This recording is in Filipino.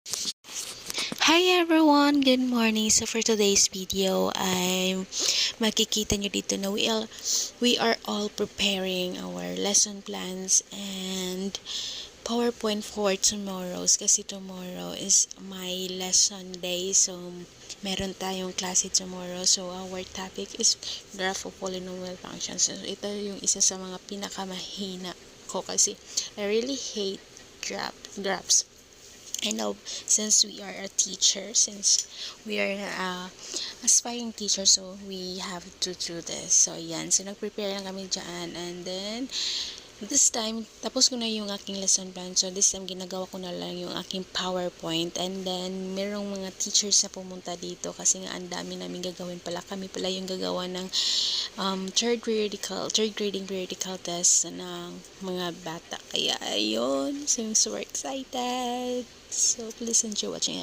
Hi everyone! Good morning! So for today's video, makikita nyo dito na we are all preparing our lesson plans and PowerPoint for tomorrow's kasi tomorrow is my lesson day. So meron tayong klase tomorrow. So our topic is graph of polynomial functions. So ito yung isa sa mga pinakamahina ko kasi I really hate graphs. I know, since we are a teacher, since we are aspiring teacher, so we have to do this. So, yan. So, nag-prepare lang kami dyan. And then, this time, tapos ko na yung aking lesson plan. So, this time, ginagawa ko na lang yung aking PowerPoint. And then, merong mga teachers na pumunta dito kasi nga ang dami namin gagawin pala. Kami pala yung gagawa ng third grading periodical test ng mga bata. Kaya, ayun. So, I'm so excited. So, please enjoy watching it.